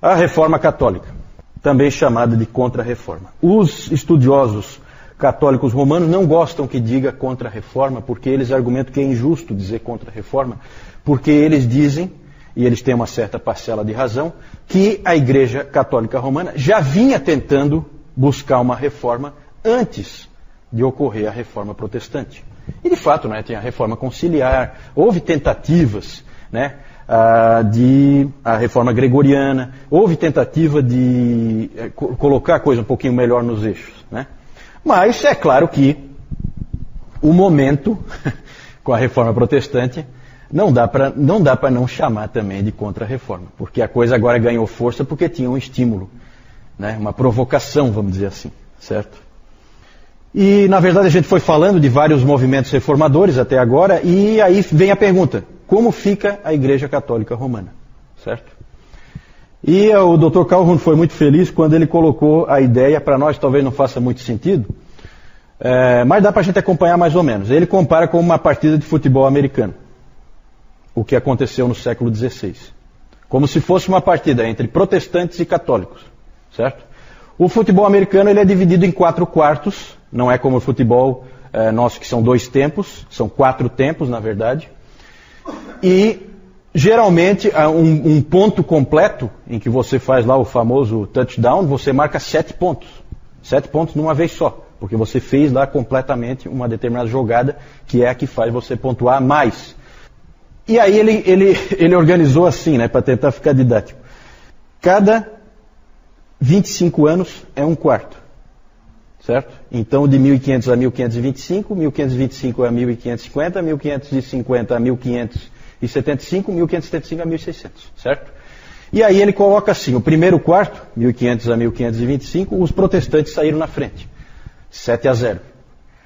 A Reforma Católica, também chamada de Contra-Reforma. Os estudiosos católicos romanos não gostam que diga Contra-Reforma, porque eles argumentam que é injusto dizer Contra-Reforma, porque eles dizem, e eles têm uma certa parcela de razão, que a Igreja Católica Romana já vinha tentando buscar uma reforma antes de ocorrer a Reforma Protestante. E de fato, né, tem a Reforma Conciliar, houve tentativas, né, de a Reforma Gregoriana, houve tentativa de colocar a coisa um pouquinho melhor nos eixos, né? Mas é claro que o momento com a Reforma Protestante não dá para não chamar também de Contra-Reforma, porque a coisa agora ganhou força porque tinha um estímulo, né, uma provocação, vamos dizer assim, certo? E, na verdade, a gente foi falando de vários movimentos reformadores até agora, e aí vem a pergunta, como fica a Igreja Católica Romana, certo? E o Dr. Calhoun foi muito feliz quando ele colocou a ideia, para nós talvez não faça muito sentido, mas dá para a gente acompanhar mais ou menos. Ele compara com uma partida de futebol americano, o que aconteceu no século XVI. Como se fosse uma partida entre protestantes e católicos, certo? O futebol americano ele é dividido em 4 quartos, não é como o futebol nosso que são 2 tempos, são 4 tempos na verdade. E geralmente um ponto completo, em que você faz lá o famoso touchdown, você marca 7 pontos. 7 pontos numa vez só, porque você fez lá completamente uma determinada jogada, que é a que faz você pontuar mais. E aí ele organizou assim, né, para tentar ficar didático. Cada 25 anos é um quarto, certo? Então de 1500 a 1525, 1525 a 1550, 1550 a 1575, 1575 a 1600, certo? E aí ele coloca assim, o primeiro quarto, 1500 a 1525, os protestantes saíram na frente, 7-0.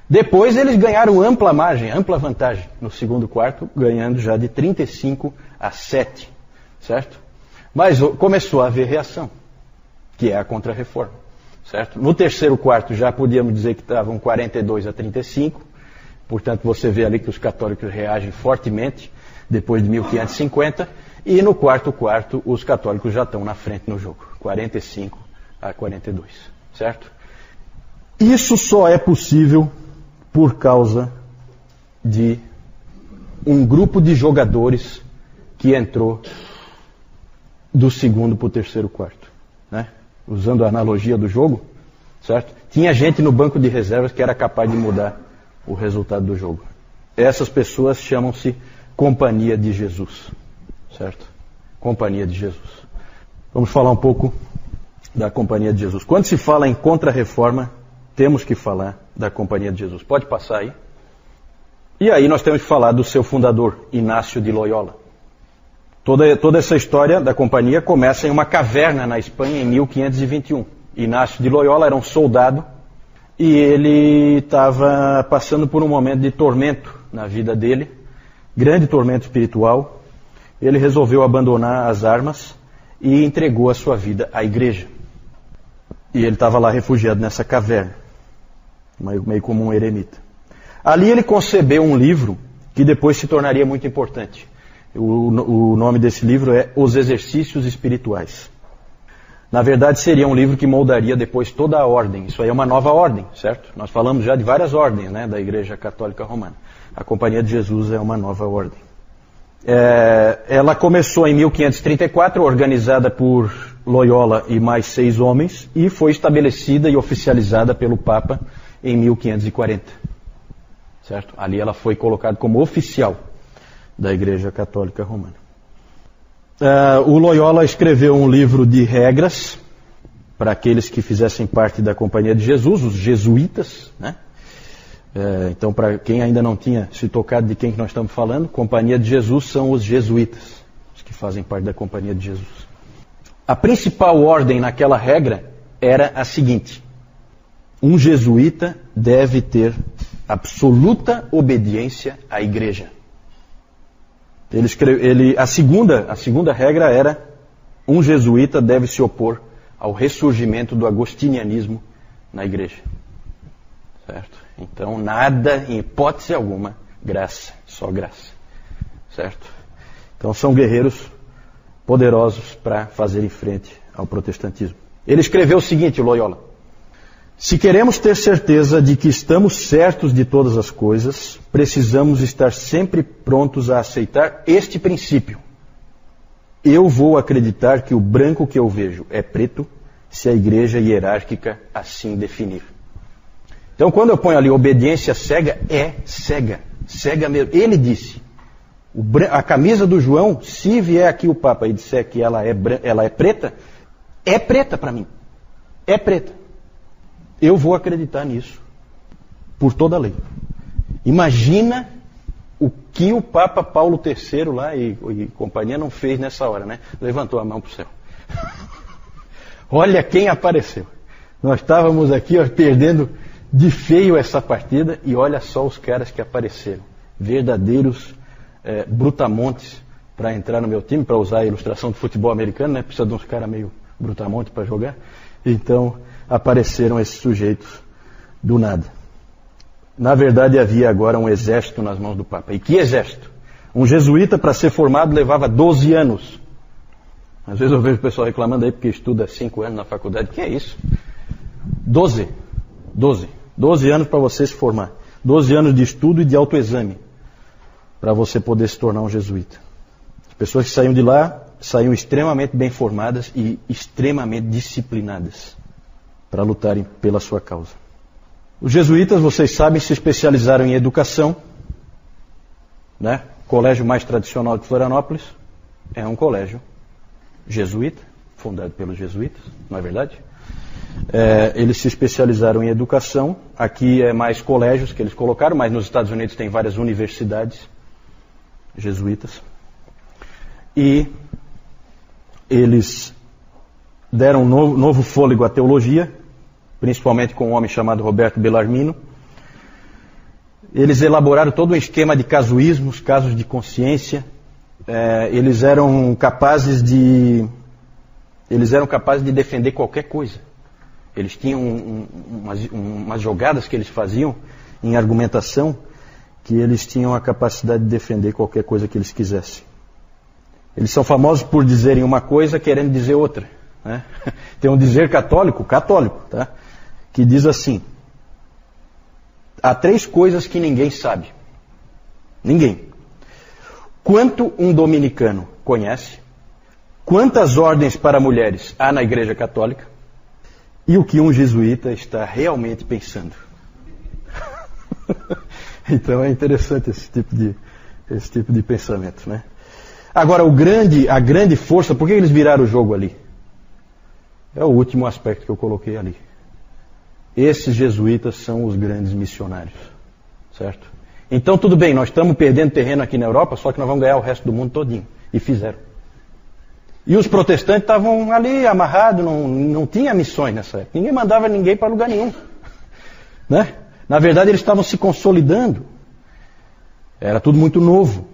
Depois eles ganharam ampla margem, ampla vantagem no segundo quarto, ganhando já de 35-7, certo? Mas começou a haver reação, que é a Contra-Reforma, certo? No terceiro quarto já podíamos dizer que estavam 42-35, portanto você vê ali que os católicos reagem fortemente depois de 1550, e no quarto quarto os católicos já estão na frente no jogo, 45-42, certo? Isso só é possível por causa de um grupo de jogadores que entrou do segundo para o terceiro quarto, né? Usando a analogia do jogo, certo? Tinha gente no banco de reservas que era capaz de mudar o resultado do jogo. Essas pessoas chamam-se Companhia de Jesus, certo? Companhia de Jesus. Vamos falar um pouco da Companhia de Jesus. Quando se fala em Contra-Reforma, temos que falar da Companhia de Jesus. Pode passar aí. E aí nós temos que falar do seu fundador, Inácio de Loyola. Toda essa história da companhia começa em uma caverna na Espanha em 1521. Inácio de Loyola era um soldado e ele estava passando por um momento de tormento na vida dele, grande tormento espiritual. Ele resolveu abandonar as armas e entregou a sua vida à igreja. E ele estava lá refugiado nessa caverna, meio como um eremita. Ali ele concebeu um livro que depois se tornaria muito importante. O nome desse livro é Os Exercícios Espirituais. Na verdade, seria um livro que moldaria depois toda a ordem. Isso aí é uma nova ordem, certo? Nós falamos já de várias ordens, né, da Igreja Católica Romana. A Companhia de Jesus é uma nova ordem. Ela começou em 1534, organizada por Loyola e mais 6 homens, e foi estabelecida e oficializada pelo Papa em 1540. Certo? Ali ela foi colocada como oficial da Igreja Católica Romana. O Loyola escreveu um livro de regras para aqueles que fizessem parte da Companhia de Jesus, os jesuítas, né? Então, para quem ainda não tinha se tocado de quem que nós estamos falando, Companhia de Jesus são os jesuítas, os que fazem parte da Companhia de Jesus. A principal ordem naquela regra era a seguinte: um jesuíta deve ter absoluta obediência à igreja. A segunda regra era: um jesuíta deve se opor ao ressurgimento do agostinianismo na igreja. Certo? Então, nada, em hipótese alguma, graça, só graça. Certo? Então, são guerreiros poderosos para fazer em frente ao protestantismo. Ele escreveu o seguinte, o Loyola: se queremos ter certeza de que estamos certos de todas as coisas, precisamos estar sempre prontos a aceitar este princípio. Eu vou acreditar que o branco que eu vejo é preto, se a igreja hierárquica assim definir. Então, quando eu ponho ali obediência cega, é cega. Cega mesmo. Ele disse, a camisa do João, se vier aqui o Papa e disser que ela é preta para mim. É preta. Eu vou acreditar nisso, por toda a lei. Imagina o que o Papa Paulo III lá e companhia não fez nessa hora, né? Levantou a mão para o céu. Olha quem apareceu. Nós estávamos aqui perdendo de feio essa partida e olha só os caras que apareceram. Verdadeiros brutamontes para entrar no meu time, para usar a ilustração do futebol americano, né? Precisa de uns caras meio brutamontes para jogar. Então apareceram esses sujeitos do nada. Na verdade havia agora um exército nas mãos do Papa. E que exército? Um jesuíta para ser formado levava 12 anos. Às vezes eu vejo o pessoal reclamando aí porque estuda 5 anos na faculdade. Que é isso? 12 anos para você se formar. 12 anos de estudo e de autoexame para você poder se tornar um jesuíta. As pessoas que saíam de lá saíam extremamente bem formadas e extremamente disciplinadas para lutarem pela sua causa. Os jesuítas, vocês sabem, se especializaram em educação, né? O colégio mais tradicional de Florianópolis é um colégio jesuíta, fundado pelos jesuítas, não é verdade? Eles se especializaram em educação. Aqui é mais colégios que eles colocaram, mas nos Estados Unidos tem várias universidades jesuítas. E eles deram um novo fôlego à teologia, principalmente com um homem chamado Roberto Bellarmino. Eles elaboraram todo um esquema de casuísmos, casos de consciência. Eles eram capazes de defender qualquer coisa. Eles tinham umas jogadas que eles faziam em argumentação, que eles tinham a capacidade de defender qualquer coisa que eles quisessem. Eles são famosos por dizerem uma coisa querendo dizer outra, né? Tem um dizer católico, tá? Que diz assim: há 3 coisas que ninguém sabe. Ninguém. Quanto um dominicano conhece, quantas ordens para mulheres há na Igreja Católica e o que um jesuíta está realmente pensando. Então é interessante esse tipo de pensamento, né? Agora, a grande força, por que eles viraram o jogo ali? É o último aspecto que eu coloquei ali. Esses jesuítas são os grandes missionários, certo? Então tudo bem, nós estamos perdendo terreno aqui na Europa, só que nós vamos ganhar o resto do mundo todinho. E fizeram. E os protestantes estavam ali amarrados, não tinha missões nessa época. Ninguém mandava ninguém para lugar nenhum, né? Na verdade eles estavam se consolidando. Era tudo muito novo.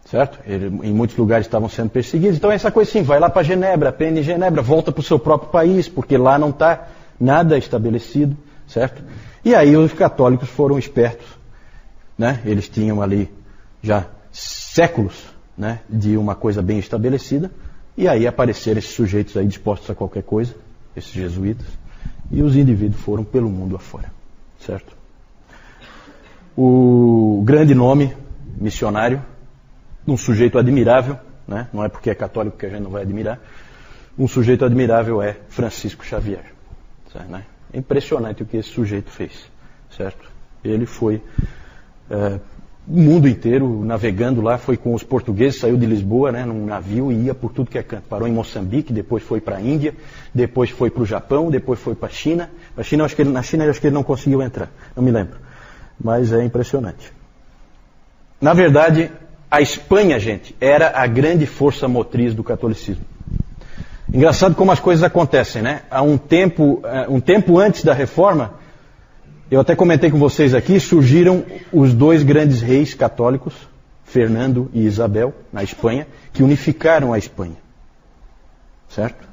Certo? Em muitos lugares estavam sendo perseguidos. Então essa coisa assim, vai lá para Genebra, aprende em Genebra, volta para o seu próprio país, porque lá não está nada estabelecido, certo? E aí os católicos foram espertos, né? Eles tinham ali já séculos, né, de uma coisa bem estabelecida, e aí apareceram esses sujeitos aí dispostos a qualquer coisa, esses jesuítas, e os indivíduos foram pelo mundo afora, certo? O grande nome missionário, um sujeito admirável, né? Não é porque é católico que a gente não vai admirar. Um sujeito admirável é Francisco Xavier, certo, né? É impressionante o que esse sujeito fez, certo? Ele foi o mundo inteiro navegando lá, foi com os portugueses, saiu de Lisboa, né, num navio e ia por tudo que é canto. Parou em Moçambique, depois foi para a Índia, depois foi para o Japão, depois foi para a China. Na China eu acho que ele não conseguiu entrar, não me lembro. Mas é impressionante. Na verdade, a Espanha, gente, era a grande força motriz do catolicismo. Engraçado como as coisas acontecem, né? Há um tempo antes da Reforma, eu até comentei com vocês aqui, surgiram os 2 grandes reis católicos, Fernando e Isabel, na Espanha, que unificaram a Espanha. Certo?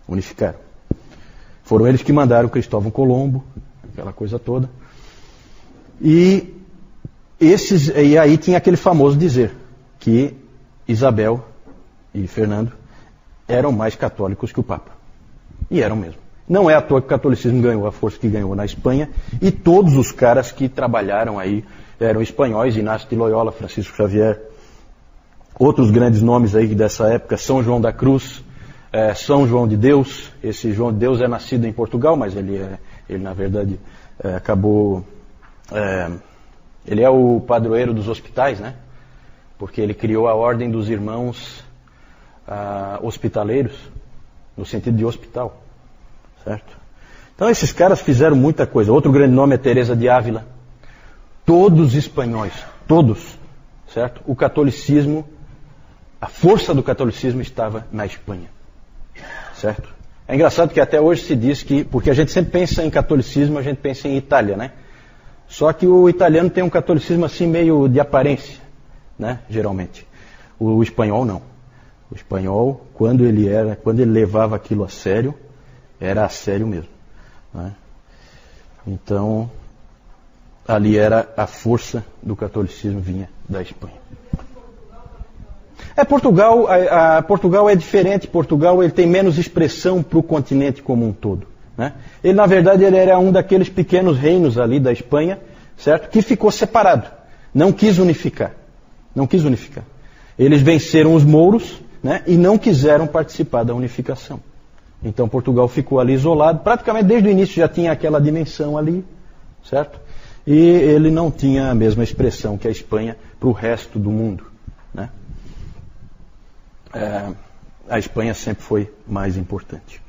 Unificaram. Foram eles que mandaram Cristóvão Colombo, aquela coisa toda. E aí tinha aquele famoso dizer que Isabel e Fernando eram mais católicos que o Papa. E eram mesmo. Não é à toa que o catolicismo ganhou a força que ganhou na Espanha, e todos os caras que trabalharam aí eram espanhóis, Inácio de Loyola, Francisco Xavier, outros grandes nomes aí dessa época, São João da Cruz, São João de Deus. Esse João de Deus é nascido em Portugal, mas ele na verdade acabou... ele é o padroeiro dos hospitais, né? Porque ele criou a Ordem dos Irmãos Hospitaleiros, no sentido de hospital, certo? Então esses caras fizeram muita coisa. Outro grande nome é Teresa de Ávila. Todos espanhóis, todos, certo? O catolicismo, a força do catolicismo estava na Espanha, certo? É engraçado que até hoje se diz que, porque a gente sempre pensa em catolicismo, a gente pensa em Itália, né? Só que o italiano tem um catolicismo assim meio de aparência, né? Geralmente. O espanhol não. O espanhol, quando ele levava aquilo a sério, era a sério mesmo, né? Então, ali era a força do catolicismo, vinha da Espanha. Portugal é diferente. Portugal ele tem menos expressão para o continente como um todo, né? Ele, na verdade, ele era um daqueles pequenos reinos ali da Espanha, certo? Que ficou separado. Não quis unificar. Eles venceram os mouros, né? E não quiseram participar da unificação. Então Portugal ficou ali isolado. Praticamente desde o início já tinha aquela dimensão ali, certo? E ele não tinha a mesma expressão que a Espanha para o resto do mundo, né? A Espanha sempre foi mais importante.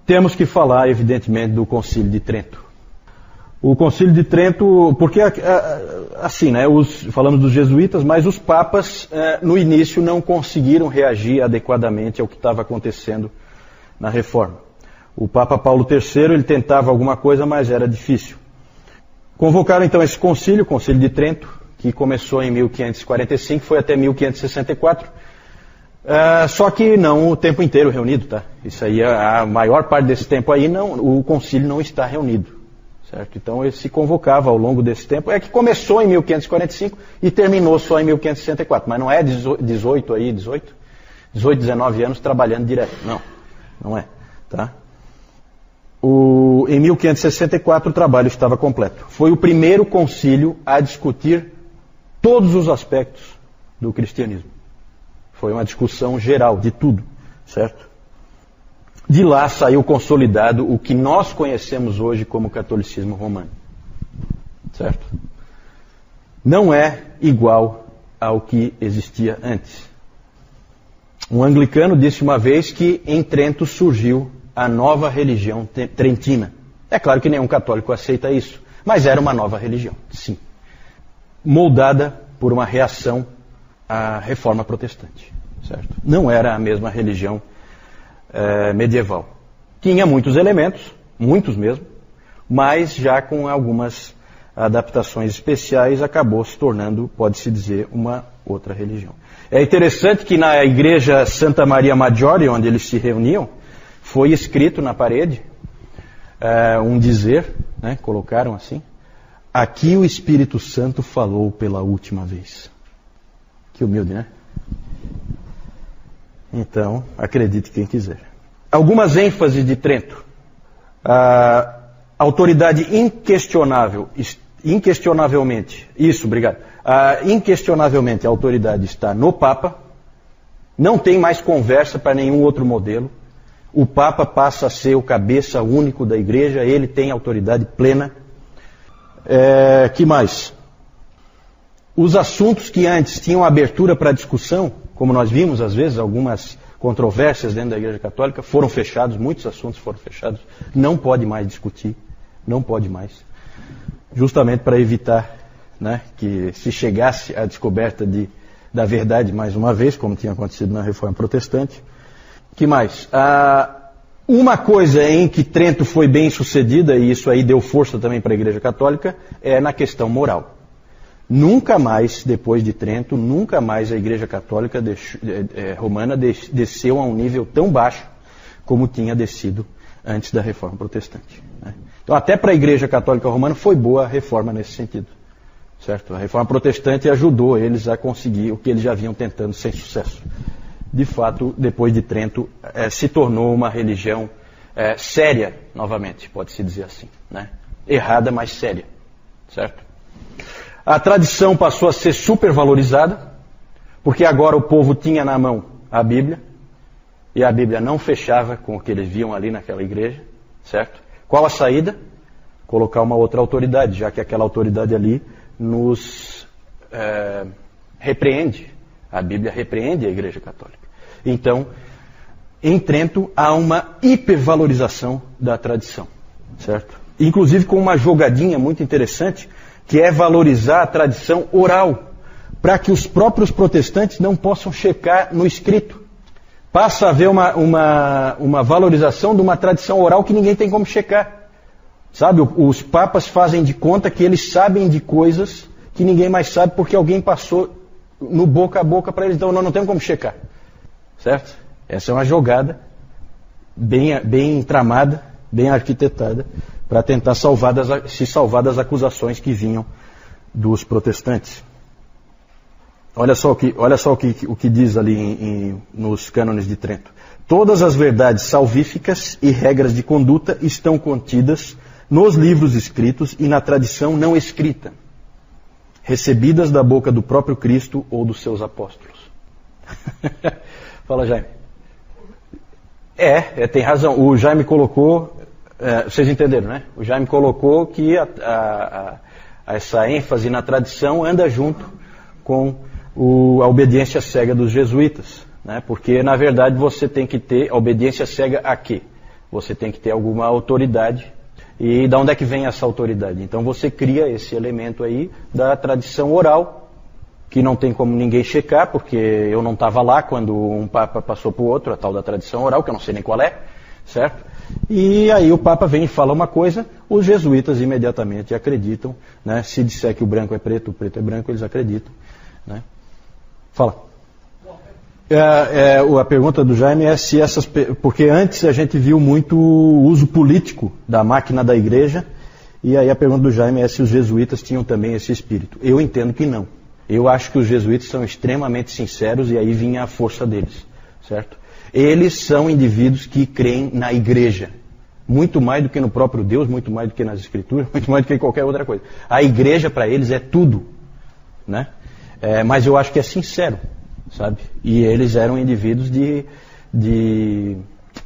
Temos que falar, evidentemente, do Concílio de Trento. O Concílio de Trento, porque assim, né, falamos dos jesuítas, mas os papas no início não conseguiram reagir adequadamente ao que estava acontecendo na Reforma. O Papa Paulo III, ele tentava alguma coisa, mas era difícil. Convocaram então esse concílio, o Concílio de Trento, que começou em 1545, foi até 1564. Só que não o tempo inteiro reunido, tá? Isso aí, a maior parte desse tempo aí, o concílio não está reunido, certo? Então ele se convocava ao longo desse tempo. É que começou em 1545 e terminou só em 1564, mas não é 18, 19 anos trabalhando direto. Não é, tá? Em 1564 o trabalho estava completo. Foi o primeiro concílio a discutir todos os aspectos do cristianismo. Foi uma discussão geral de tudo, certo? De lá saiu consolidado o que nós conhecemos hoje como catolicismo romano, certo? Não é igual ao que existia antes. Um anglicano disse uma vez que em Trento surgiu a nova religião trentina. É claro que nenhum católico aceita isso, mas era uma nova religião, sim. Moldada por uma reação à reforma protestante, certo? Não era a mesma religião medieval. Tinha muitos elementos, muitos mesmo, mas já com algumas adaptações especiais acabou se tornando, pode-se dizer, uma outra religião. É interessante que na igreja Santa Maria Maggiore, onde eles se reuniam, foi escrito na parede um dizer, né, colocaram assim: aqui o Espírito Santo falou pela última vez. Que humilde, né? Então, acredite quem quiser. Algumas ênfases de Trento. Autoridade inquestionavelmente, inquestionavelmente a autoridade está no Papa. Não tem mais conversa para nenhum outro modelo. O Papa passa a ser o cabeça único da igreja, ele tem autoridade plena. Que mais? Os assuntos que antes tinham abertura para discussão, como nós vimos às vezes, algumas controvérsias dentro da Igreja Católica, foram fechados, muitos assuntos foram fechados. Não pode mais discutir, não pode mais. Justamente para evitar, né, que se chegasse à descoberta da verdade mais uma vez, como tinha acontecido na Reforma Protestante. Que mais? Uma coisa em que Trento foi bem sucedida, e isso aí deu força também para a Igreja Católica, é na questão moral. Nunca mais, depois de Trento, nunca mais a Igreja Católica Romana desceu a um nível tão baixo como tinha descido antes da Reforma Protestante, né? Então, até para a Igreja Católica Romana foi boa a Reforma nesse sentido, certo? A Reforma Protestante ajudou eles a conseguir o que eles já vinham tentando sem sucesso. de fato, depois de Trento, se tornou uma religião séria, novamente, pode-se dizer assim, né? Errada, mas séria, certo? A tradição passou a ser supervalorizada, porque agora o povo tinha na mão a Bíblia, e a Bíblia não fechava com o que eles viam ali naquela igreja, certo? Qual a saída? Colocar uma outra autoridade, já que aquela autoridade ali nos repreende. A Bíblia repreende a Igreja Católica. Então, em Trento há uma hipervalorização da tradição, certo? Inclusive com uma jogadinha muito interessante, que é valorizar a tradição oral, para que os próprios protestantes não possam checar no escrito. Passa a haver uma valorização de uma tradição oral que ninguém tem como checar. Sabe, os papas fazem de conta que eles sabem de coisas que ninguém mais sabe porque alguém passou no boca a boca para eles. Então não tem como checar. Certo? Essa é uma jogada bem tramada, bem arquitetada, para tentar se salvar das acusações que vinham dos protestantes. Olha só o que diz ali nos cânones de Trento. Todas as verdades salvíficas e regras de conduta estão contidas nos livros escritos e na tradição não escrita, recebidas da boca do próprio Cristo ou dos seus apóstolos. Fala, Jaime. Tem razão. O Jaime colocou, vocês entenderam, né? O Jaime colocou que essa ênfase na tradição anda junto com a obediência cega dos jesuítas, né? Porque, na verdade, você tem que ter a obediência cega a quê? Você tem que ter alguma autoridade. E de onde é que vem essa autoridade? Então você cria esse elemento aí da tradição oral, que não tem como ninguém checar, porque eu não estava lá quando um papa passou para o outro, a tal da tradição oral, que eu não sei nem qual é, certo? E aí o papa vem e fala uma coisa, os jesuítas imediatamente acreditam, né? Se disser que o branco é preto, o preto é branco, eles acreditam, né? Fala. A pergunta do Jaime é se porque antes a gente viu muito uso político da máquina da igreja, e aí a pergunta do Jaime é se os jesuítas tinham também esse espírito. Eu entendo que não. Eu acho que os jesuítas são extremamente sinceros e aí vinha a força deles, certo? Eles são indivíduos que creem na igreja, muito mais do que no próprio Deus, muito mais do que nas escrituras, muito mais do que em qualquer outra coisa. A igreja para eles é tudo, né? Mas eu acho que é sincero, sabe? E eles eram indivíduos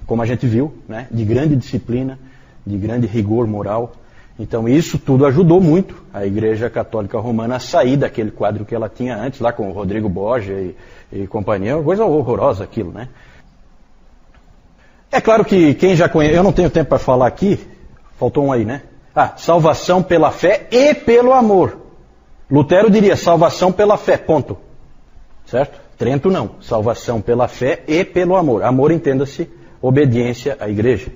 como a gente viu, né? De grande disciplina, de grande rigor moral. Então isso tudo ajudou muito a Igreja Católica Romana a sair daquele quadro que ela tinha antes, lá com o Rodrigo Borgia e companhia. Uma coisa horrorosa aquilo, né? É claro que quem já conhece, eu não tenho tempo para falar aqui, faltou um aí, né? Salvação pela fé e pelo amor. Lutero diria salvação pela fé, ponto. Certo? Trento não. Salvação pela fé e pelo amor. Amor, entenda-se, obediência à igreja.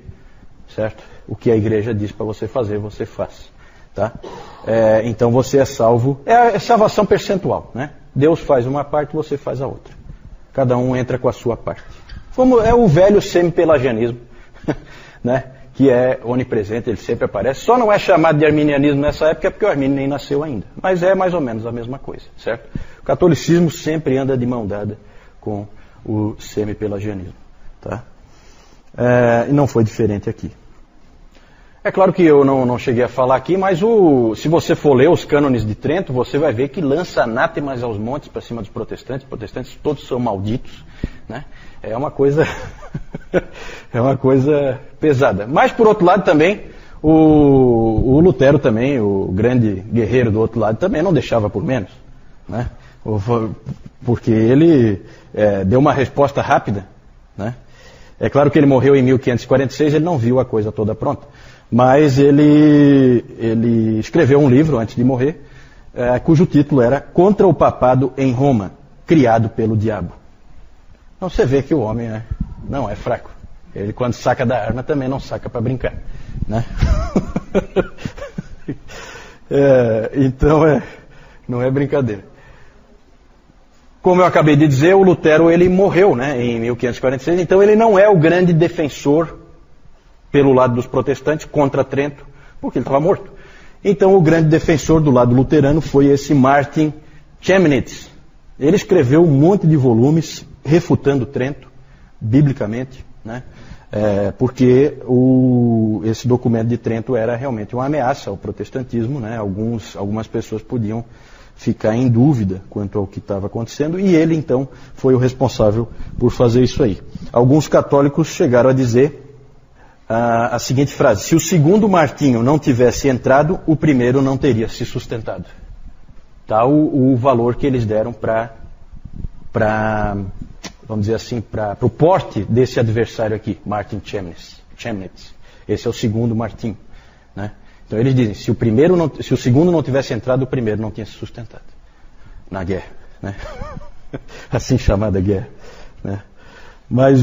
Certo? O que a igreja diz para você fazer, você faz. Tá? Então você é salvo. É salvação percentual, né? Deus faz uma parte, você faz a outra. Cada um entra com a sua parte. Como é o velho semi-pelagianismo, né? Que é onipresente, ele sempre aparece. Só não é chamado de arminianismo nessa época porque o Armínio nem nasceu ainda. Mas é mais ou menos a mesma coisa, certo? O catolicismo sempre anda de mão dada com o semi-pelagianismo, tá? E não foi diferente aqui. É claro que eu não cheguei a falar aqui, mas se você for ler os cânones de Trento, você vai ver que lança anátemas aos montes para cima dos protestantes. Os protestantes todos são malditos, né? É uma coisa pesada. Mas, por outro lado, também, o Lutero também, o grande guerreiro do outro lado, também não deixava por menos, né? Porque ele deu uma resposta rápida, né? É claro que ele morreu em 1546, ele não viu a coisa toda pronta. Mas ele escreveu um livro antes de morrer, cujo título era Contra o Papado em Roma, criado pelo diabo. Então você vê que o homem não é fraco. Ele, quando saca da arma, também não saca para brincar, né? Então não é brincadeira. Como eu acabei de dizer, o Lutero ele morreu, né, em 1546, então ele não é o grande defensor pelo lado dos protestantes contra Trento, porque ele estava morto. Então o grande defensor do lado luterano foi esse Martin Chemnitz. Ele escreveu um monte de volumes refutando Trento, biblicamente, né? Porque esse documento de Trento era realmente uma ameaça ao protestantismo, né? Algumas pessoas podiam ficar em dúvida quanto ao que estava acontecendo, e ele então foi o responsável por fazer isso aí. Alguns católicos chegaram a dizer a seguinte frase: se o segundo Martinho não tivesse entrado, o primeiro não teria se sustentado. Tá o valor que eles deram para vamos dizer assim, para o porte desse adversário aqui, Martin Chemnitz. Esse é o segundo Martinho, né? Então eles dizem, se o segundo não tivesse entrado, o primeiro não tinha se sustentado na guerra, né? Assim chamada guerra, né? Mas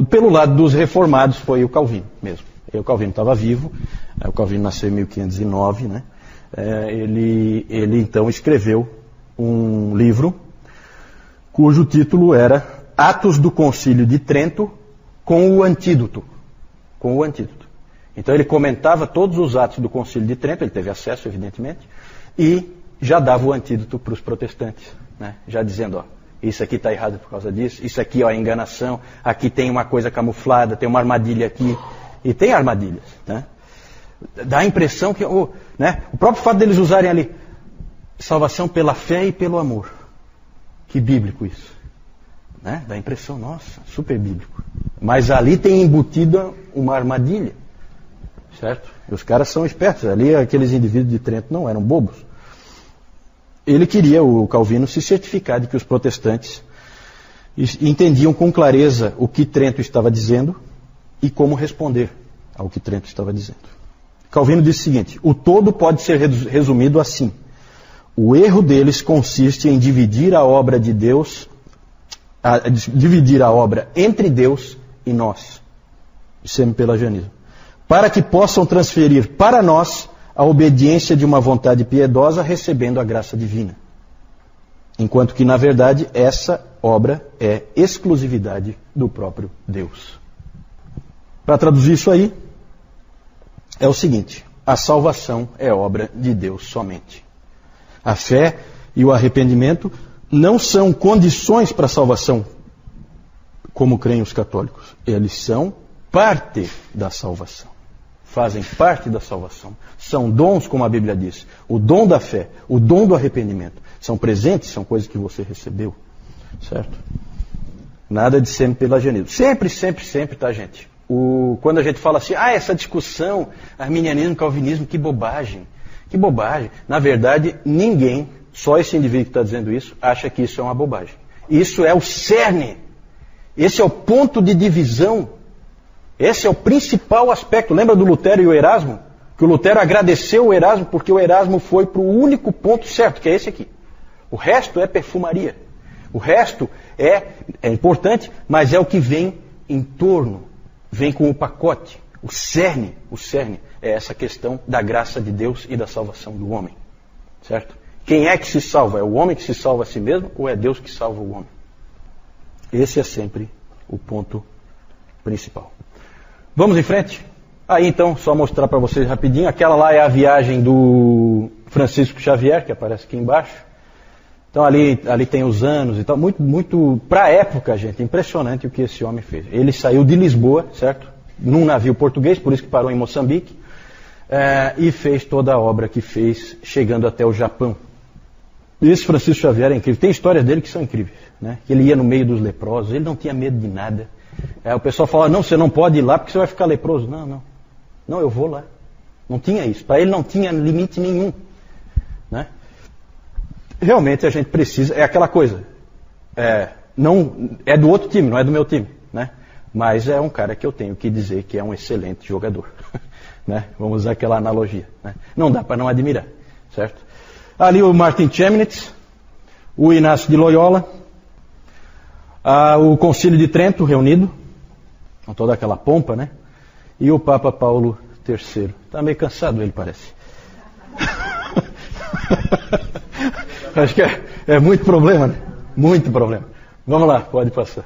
pelo lado dos reformados foi o Calvino mesmo. O Calvino estava vivo, o Calvino nasceu em 1509, né? Ele então escreveu um livro cujo título era Atos do Concílio de Trento com o Antídoto. Então ele comentava todos os atos do Concílio de Trento, ele teve acesso, evidentemente, e já dava o antídoto para os protestantes, né? Já dizendo, isso aqui está errado por causa disso, isso aqui é enganação, aqui tem uma coisa camuflada, tem uma armadilha aqui, e tem armadilhas, né? Dá a impressão que, né, o próprio fato deles usarem ali, salvação pela fé e pelo amor. Que bíblico isso, né? Dá a impressão, nossa, super bíblico. Mas ali tem embutida uma armadilha, certo? E os caras são espertos, ali aqueles indivíduos de Trento não eram bobos. Ele queria, o Calvino, se certificar de que os protestantes entendiam com clareza o que Trento estava dizendo e como responder ao que Trento estava dizendo. Calvino disse o seguinte: o todo pode ser resumido assim: o erro deles consiste em dividir a obra de Deus, dividir a obra entre Deus e nós, semi-pelagianismo, para que possam transferir para nós a obediência de uma vontade piedosa, recebendo a graça divina. Enquanto que, na verdade, essa obra é exclusividade do próprio Deus. Para traduzir isso aí, é o seguinte: a salvação é obra de Deus somente. A fé e o arrependimento não são condições para a salvação, como creem os católicos. Eles são parte da salvação. Fazem parte da salvação. São dons, como a Bíblia diz. O dom da fé, o dom do arrependimento. São presentes, são coisas que você recebeu. Certo? Nada de semi-pelagianismo. Sempre, tá, gente? Quando a gente fala assim, essa discussão, arminianismo, calvinismo, que bobagem. Que bobagem. Na verdade, ninguém, só esse indivíduo que está dizendo isso, acha que isso é uma bobagem. Isso é o cerne. Esse é o ponto de divisão. Esse é o principal aspecto. Lembra do Lutero e o Erasmo? Que o Lutero agradeceu o Erasmo porque o Erasmo foi para o único ponto certo, que é esse aqui. O resto é perfumaria. O resto é importante, mas é o que vem em torno. Vem com o pacote. O cerne é essa questão da graça de Deus e da salvação do homem. Certo? Quem é que se salva? É o homem que se salva a si mesmo ou é Deus que salva o homem? Esse é sempre o ponto principal. Vamos em frente? Aí então, só mostrar para vocês rapidinho. Aquela lá é a viagem do Francisco Xavier, que aparece aqui embaixo. Então ali tem os anos e tal. Muito para a época, gente, impressionante o que esse homem fez. Ele saiu de Lisboa, certo? Num navio português, por isso que parou em Moçambique. E fez toda a obra que fez, chegando até o Japão. Esse Francisco Xavier é incrível. Tem histórias dele que são incríveis, né? Ele ia no meio dos leprosos, ele não tinha medo de nada. O pessoal fala, não, você não pode ir lá porque você vai ficar leproso. Não, eu vou lá. Não tinha isso. Para ele não tinha limite nenhum, né? Realmente a gente precisa, é aquela coisa, não é do outro time, não é do meu time, né? Mas é um cara que eu tenho que dizer que é um excelente jogador, né? Vamos usar aquela analogia, né? Não dá para não admirar, certo? Ali o Martin Chemnitz, o Inácio de Loyola, o Concílio de Trento reunido, com toda aquela pompa, né? E o Papa Paulo III. Está meio cansado ele, parece. Acho que é muito problema, né? Muito problema. Vamos lá, pode passar.